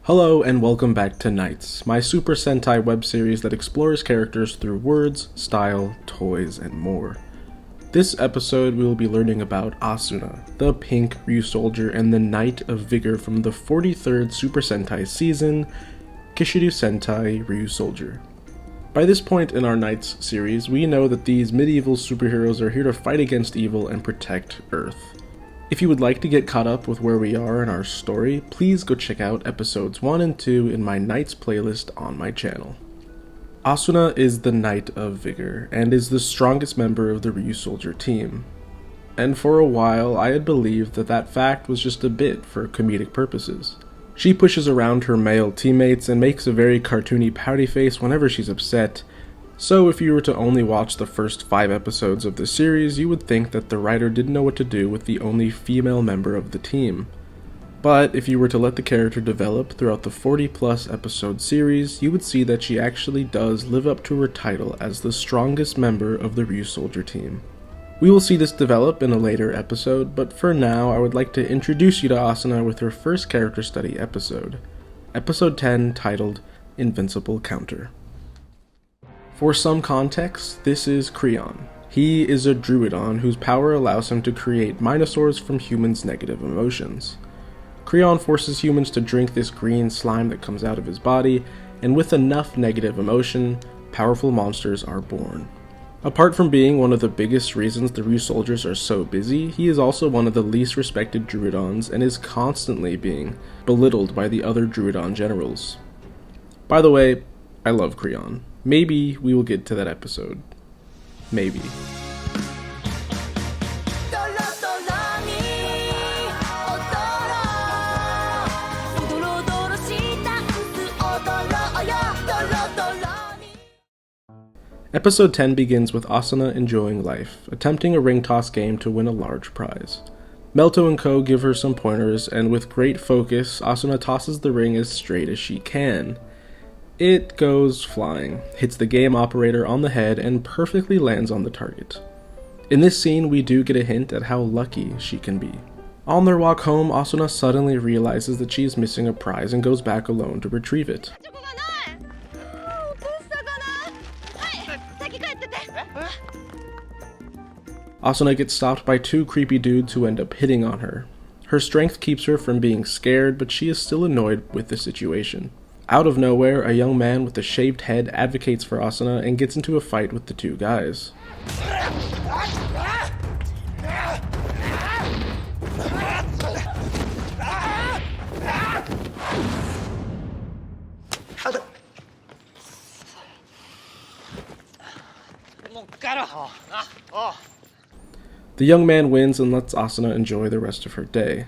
Hello and welcome back to Knights, my Super Sentai web series that explores characters through words, style, toys, and more. This episode we will be learning about Asuna, the pink Ryusoul and the Knight of Vigor from the 43rd Super Sentai season, Kishiru Sentai Ryusoul. By this point in our Knights series, we know that these medieval superheroes are here to fight against evil and protect Earth. If you would like to get caught up with where we are in our story, please go check out episodes 1 and 2 in my Knights playlist on my channel. Asuna is the Knight of Vigor, and is the strongest member of the Ryusoul team. And for a while, I had believed that that fact was just a bit for comedic purposes. She pushes around her male teammates and makes a very cartoony pouty face whenever she's upset, so if you were to only watch the first 5 episodes of the series, you would think that the writer didn't know what to do with the only female member of the team. But if you were to let the character develop throughout the 40+ episode series, you would see that she actually does live up to her title as the strongest member of the Ryusoul team. We will see this develop in a later episode, but for now I would like to introduce you to Asuna with her first character study episode. Episode 10, titled Invincible Counter. For some context, this is Creon. He is a Druidon whose power allows him to create Minosaurs from humans' negative emotions. Creon forces humans to drink this green slime that comes out of his body, and with enough negative emotion, powerful monsters are born. Apart from being one of the biggest reasons the Ryusoul are so busy, he is also one of the least respected Druidons and is constantly being belittled by the other Druidon generals. By the way, I love Creon. Maybe we will get to that episode. Maybe. Episode 10 begins with Asuna enjoying life, attempting a ring toss game to win a large prize. Melto and Co give her some pointers, and with great focus, Asuna tosses the ring as straight as she can. It goes flying, hits the game operator on the head, and perfectly lands on the target. In this scene, we do get a hint at how lucky she can be. On their walk home, Asuna suddenly realizes that she is missing a prize and goes back alone to retrieve it. Asuna gets stopped by 2 creepy dudes who end up hitting on her. Her strength keeps her from being scared, but she is still annoyed with the situation. Out of nowhere, a young man with a shaved head advocates for Asuna and gets into a fight with the 2 guys. The young man wins and lets Asuna enjoy the rest of her day.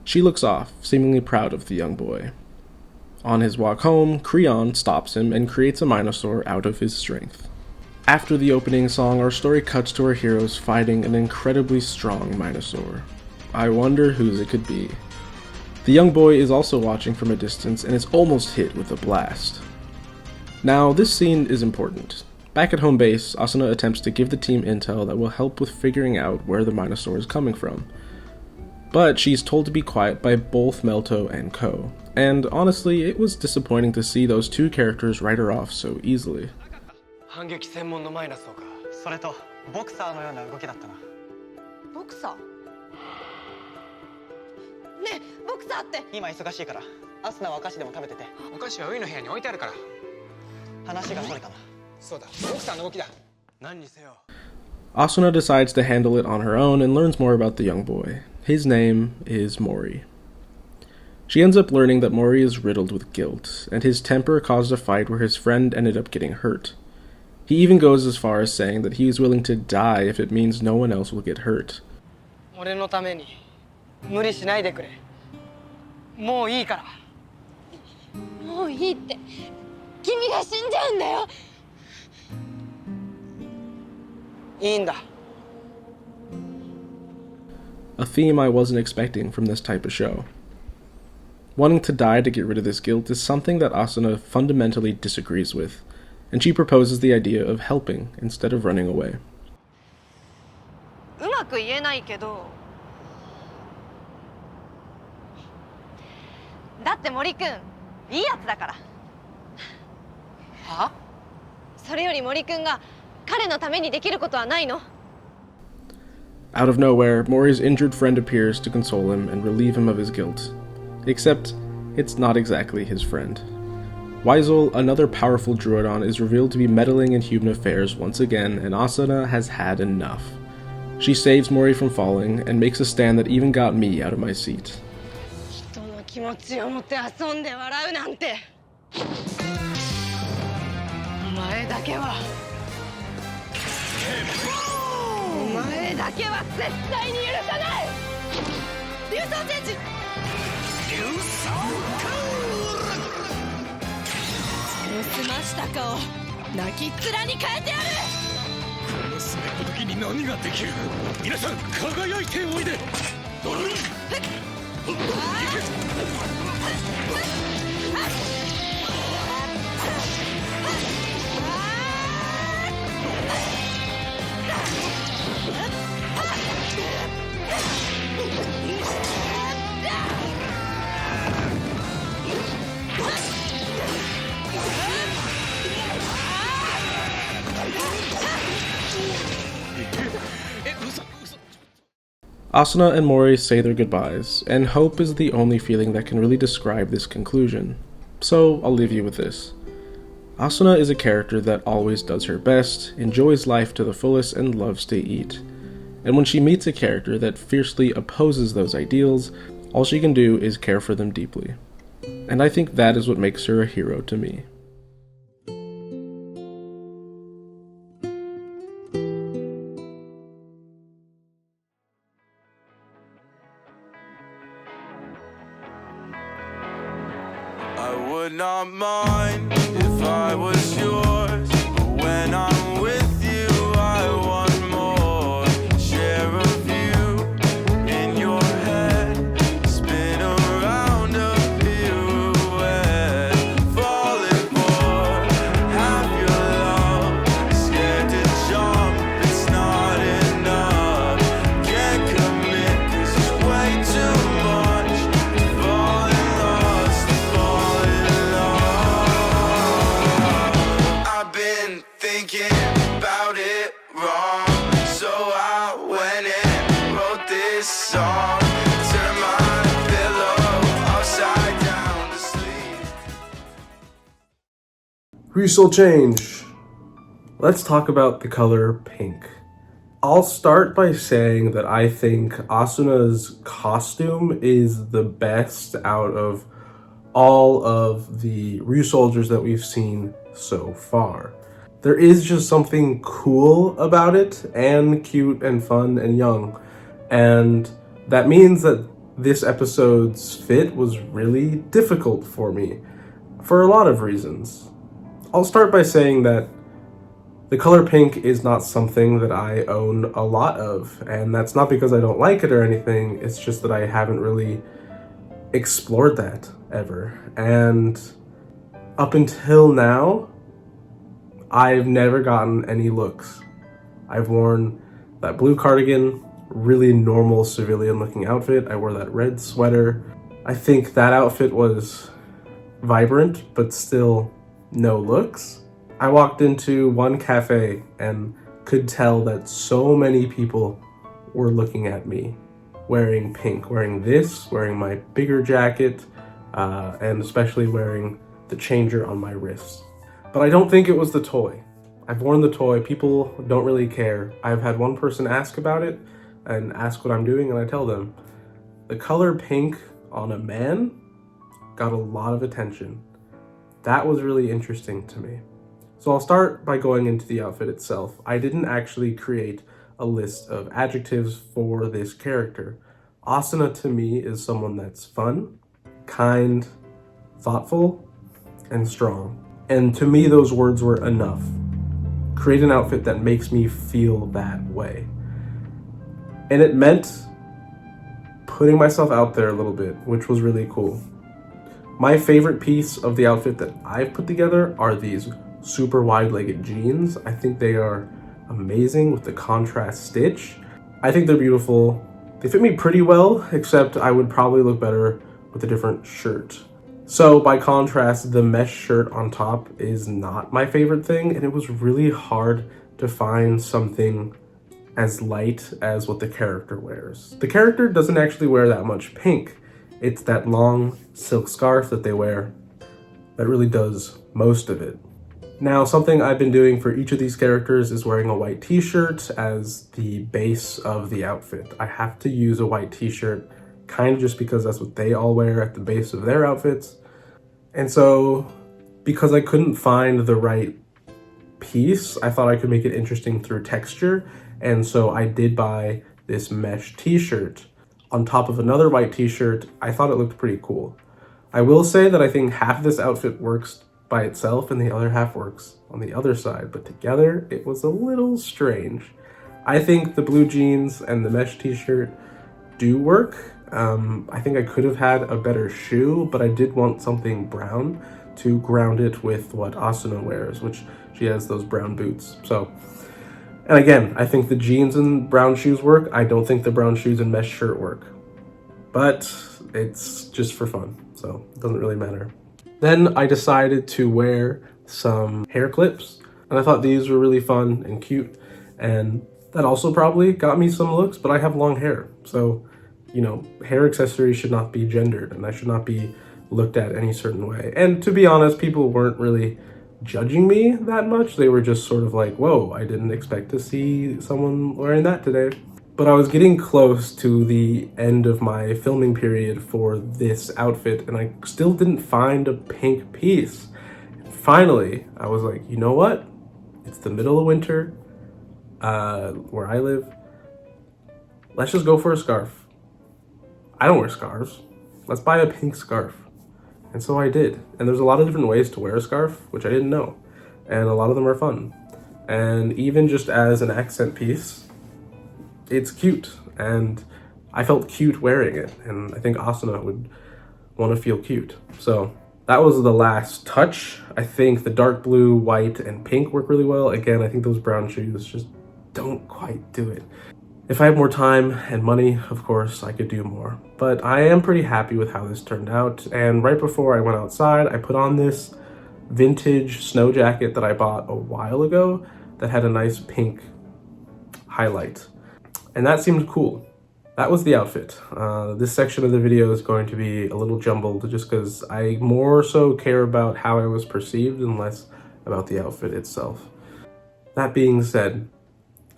She looks off, seemingly proud of the young boy. On his walk home, Creon stops him and creates a Minosaur out of his strength. After the opening song, our story cuts to our heroes fighting an incredibly strong Minosaur. I wonder whose it could be. The young boy is also watching from a distance and is almost hit with a blast. Now, this scene is important. Back at home base, Asuna attempts to give the team intel that will help with figuring out where the Minosaur is coming from. But she's told to be quiet by both Melto and Co. And honestly, it was disappointing to see those 2 characters write her off so easily. Asuna decides to handle it on her own and learns more about the young boy. His name is Mori. She ends up learning that Mori is riddled with guilt, and his temper caused a fight where his friend ended up getting hurt. He even goes as far as saying that he is willing to die if it means no one else will get hurt. A theme I wasn't expecting from this type of show. Wanting to die to get rid of this guilt is something that Asuna fundamentally disagrees with, and she proposes the idea of helping instead of running away. うまく言えないけど、だって森くんいいやつだから。は？それより森くんが彼のためにできることはないの？ Out of nowhere, Mori's injured friend appears to console him and relieve him of his guilt. Except, it's not exactly his friend. Ryusoul, another powerful Druidon, is revealed to be meddling in human affairs once again, and Asuna has had enough. She saves Mori from falling, and makes a stand that even got me out of my seat. 人の気持ちを持って遊んで笑うなんて。お前だけは。お前だけは絶対に許さない。竜装チェンジ。竜装クール。盗ましたかを泣きっ面に変えてやる。このスネック時に何ができる。皆さん輝いておいで。Asuna and Mori say their goodbyes, and hope is the only feeling that can really describe this conclusion. So I'll leave you with this. Asuna is a character that always does her best, enjoys life to the fullest, and loves to eat. And when she meets a character that fiercely opposes those ideals, all she can do is care for them deeply. And I think that is what makes her a hero to me. I would not mind if I was yours, but when I'm with you, I want more. Share a view in your head, spin around a pirouette, falling for half your love, scared to jump, it's not enough, can't commit 'cause it's way too much, falling lost, falling I've been thinking about it wrong, so I went and wrote this song. Turn my pillow upside down to sleep. Ryusoul change! Let's talk about the color pink. I'll start by saying that I think Asuna's costume is the best out of all of the Ryusoulgers that we've seen so far. There is just something cool about it, and cute and fun and young, and that means that this episode's fit was really difficult for me, for a lot of reasons. I'll start by saying that the color pink is not something that I own a lot of, and that's not because I don't like it or anything, it's just that I haven't really explored that ever. And up until now, I've never gotten any looks. I've worn that blue cardigan, really normal civilian looking outfit. I wore that red sweater. I think that outfit was vibrant, but still no looks. I walked into one cafe and could tell that so many people were looking at me wearing pink, wearing this, wearing my bigger jacket, and especially wearing the changer on my wrist. But I don't think it was the toy. I've worn the toy, people don't really care. I've had one person ask about it and ask what I'm doing, and I tell them. The color pink on a man got a lot of attention. That was really interesting to me. So I'll start by going into the outfit itself. I didn't actually create a list of adjectives for this character. Asuna to me is someone that's fun, kind, thoughtful, and strong. And to me, those words were enough. Create an outfit that makes me feel that way. And it meant putting myself out there a little bit, which was really cool. My favorite piece of the outfit that I've put together are these super wide-legged jeans. I think they are amazing with the contrast stitch. I think they're beautiful. They fit me pretty well, except I would probably look better with a different shirt. So by contrast, the mesh shirt on top is not my favorite thing, and it was really hard to find something as light as what the character wears. The character doesn't actually wear that much pink. It's that long silk scarf that they wear that really does most of it. Now, something I've been doing for each of these characters is wearing a white t-shirt as the base of the outfit. I have to use a white t-shirt kind of just because that's what they all wear at the base of their outfits. And so, because I couldn't find the right piece, I thought I could make it interesting through texture. And so I did buy this mesh t-shirt on top of another white t-shirt. I thought it looked pretty cool. I will say that I think half of this outfit works by itself and the other half works on the other side, but together it was a little strange. I think the blue jeans and the mesh t-shirt do work. I think I could have had a better shoe, but I did want something brown to ground it with what Asuna wears, which she has those brown boots. So, and again, I think the jeans and brown shoes work. I don't think the brown shoes and mesh shirt work, but it's just for fun, so it doesn't really matter. Then I decided to wear some hair clips, and I thought these were really fun and cute, and that also probably got me some looks, but I have long hair, so, you know, hair accessories should not be gendered, and I should not be looked at any certain way. And to be honest, people weren't really judging me that much. They were just sort of like, whoa, I didn't expect to see someone wearing that today. But I was getting close to the end of my filming period for this outfit, and I still didn't find a pink piece. Finally, I was like, you know what? It's the middle of winter, where I live. Let's just go for a scarf. I don't wear scarves. Let's buy a pink scarf. And so I did. And there's a lot of different ways to wear a scarf, which I didn't know. And a lot of them are fun. And even just as an accent piece, it's cute. And I felt cute wearing it. And I think Asuna would want to feel cute. So that was the last touch. I think the dark blue, white, and pink work really well. Again, I think those brown shoes just don't quite do it. If I had more time and money, of course, I could do more. But I am pretty happy with how this turned out. And right before I went outside, I put on this vintage snow jacket that I bought a while ago that had a nice pink highlight. And that seemed cool. That was the outfit. This section of the video is going to be a little jumbled just because I more so care about how I was perceived and less about the outfit itself. That being said,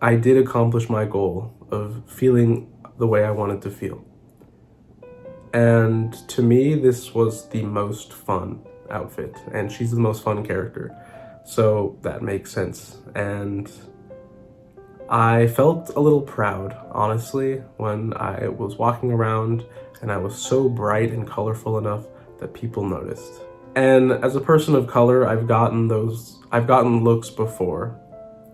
I did accomplish my goal of feeling the way I wanted to feel. And to me, this was the most fun outfit, and she's the most fun character. So that makes sense. And I felt a little proud, honestly, when I was walking around and I was so bright and colorful enough that people noticed. And as a person of color, I've gotten looks before,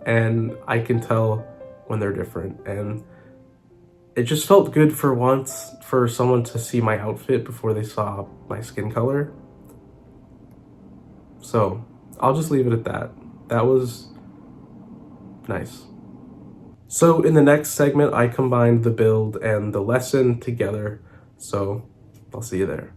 and I can tell when they're different. And it just felt good for once for someone to see my outfit before they saw my skin color. So I'll just leave it at that. That was nice. So in the next segment, I combined the build and the lesson together. So I'll see you there.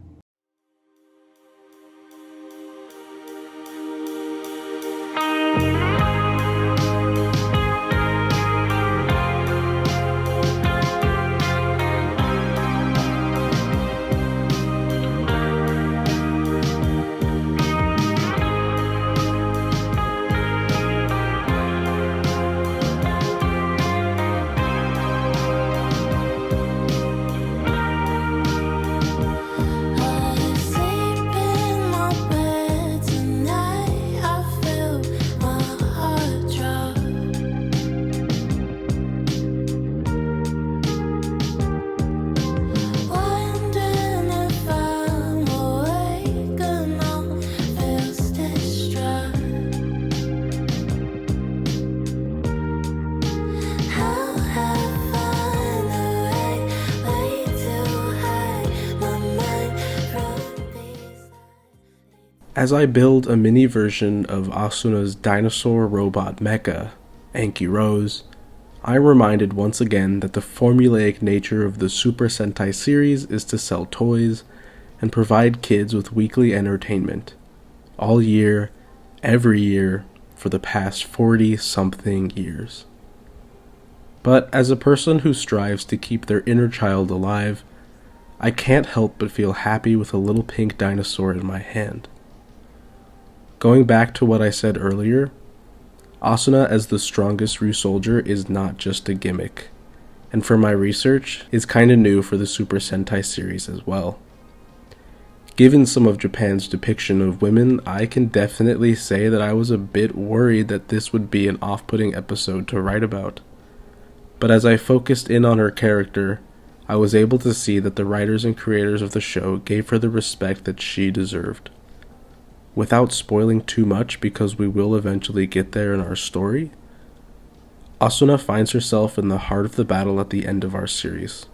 As I build a mini version of Asuna's dinosaur robot mecha, Anki Rose, I am reminded once again that the formulaic nature of the Super Sentai series is to sell toys and provide kids with weekly entertainment, all year, every year, for the past 40-something years. But as a person who strives to keep their inner child alive, I can't help but feel happy with a little pink dinosaur in my hand. Going back to what I said earlier, Asuna as the strongest Ryusoulger is not just a gimmick, and for my research, is kinda new for the Super Sentai series as well. Given some of Japan's depiction of women, I can definitely say that I was a bit worried that this would be an off-putting episode to write about. But as I focused in on her character, I was able to see that the writers and creators of the show gave her the respect that she deserved. Without spoiling too much, because we will eventually get there in our story, Asuna finds herself in the heart of the battle at the end of our series.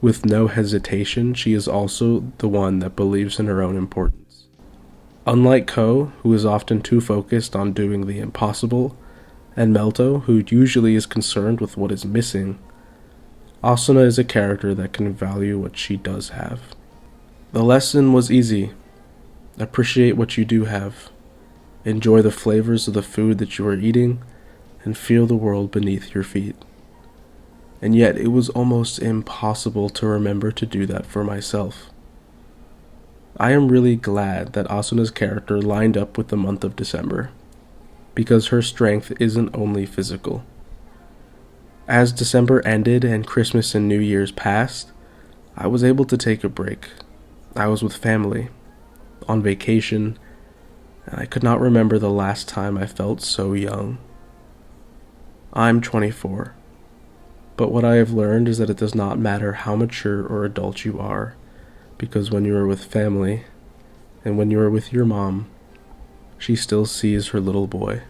With no hesitation, she is also the one that believes in her own importance. Unlike Ko, who is often too focused on doing the impossible, and Melto, who usually is concerned with what is missing, Asuna is a character that can value what she does have. The lesson was easy. Appreciate what you do have. Enjoy the flavors of the food that you are eating, and feel the world beneath your feet. And yet it was almost impossible to remember to do that for myself. I am really glad that Asuna's character lined up with the month of December, because her strength isn't only physical. As December ended and Christmas and New Year's passed, I was able to take a break. I was with family, on vacation, and I could not remember the last time I felt so young. I'm 24, but what I have learned is that it does not matter how mature or adult you are, because when you are with family, and when you are with your mom, she still sees her little boy.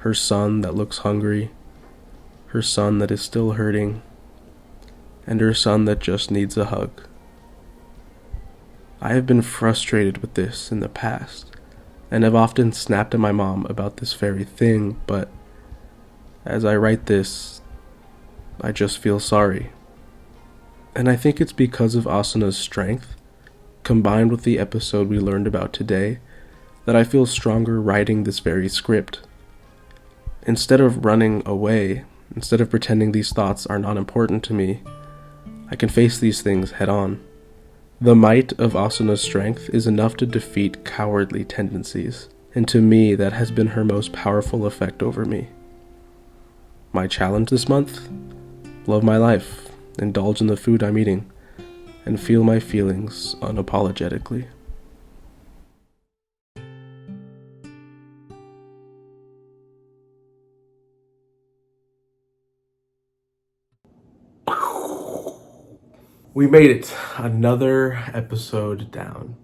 Her son that looks hungry, her son that is still hurting, and her son that just needs a hug. I have been frustrated with this in the past, and have often snapped at my mom about this very thing, but as I write this, I just feel sorry. And I think it's because of Asuna's strength, combined with the episode we learned about today, that I feel stronger writing this very script. Instead of running away, instead of pretending these thoughts are not important to me, I can face these things head on. The might of Asuna's strength is enough to defeat cowardly tendencies, and to me that has been her most powerful effect over me. My challenge this month? Love my life, indulge in the food I'm eating, and feel my feelings unapologetically. We made it. Another episode down.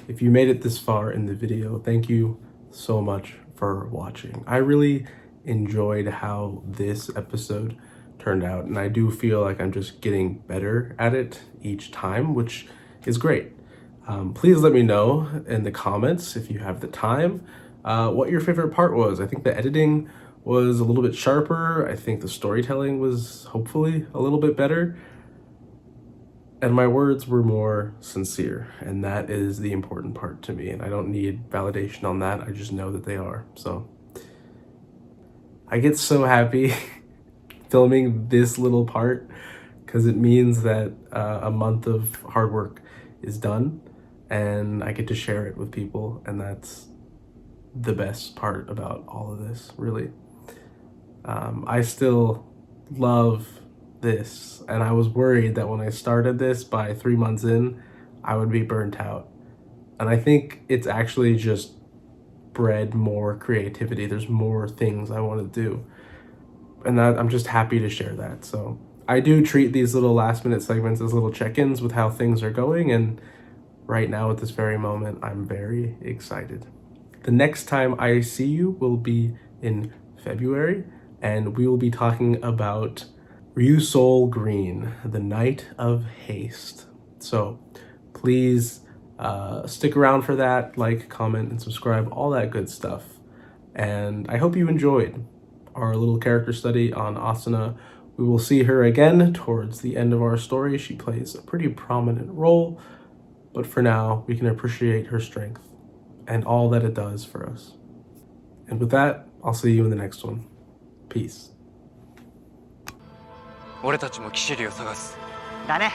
If you made it this far in the video, thank you so much for watching. I really enjoyed how this episode turned out, and I do feel like I'm just getting better at it each time, which is great. Please let me know in the comments, if you have the time, what your favorite part was. I think the editing was a little bit sharper. I think the storytelling was hopefully a little bit better. And my words were more sincere, and that is the important part to me, and I don't need validation on that. I just know that they are. So I get so happy filming this little part, because it means that a month of hard work is done, and I get to share it with people, and that's the best part about all of this, really. I still love this, and I was worried that when I started this, by 3 months in, I would be burnt out. And I think it's actually just bred more creativity. There's more things I want to do, and that I'm just happy to share that. So I do treat these little last minute segments as little check-ins with how things are going, and right now at this very moment, I'm very excited. The next time I see you will be in February, and we will be talking about Ryusoul Green, the Knight of Haste. So please Stick around for that, like, comment, and subscribe, all that good stuff. And I hope you enjoyed our little character study on Asuna. We will see her again towards the end of our story. She plays a pretty prominent role, but for now, we can appreciate her strength and all that it does for us. And with that, I'll see you in the next one. Peace. 俺たちも騎士竜を探す。だね。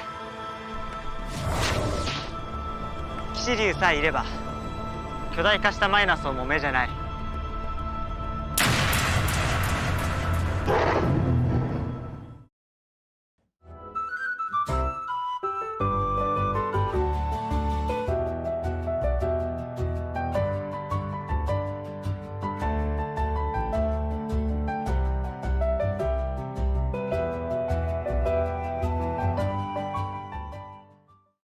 騎士竜さえいれば巨大化したマイナスをも目じゃない。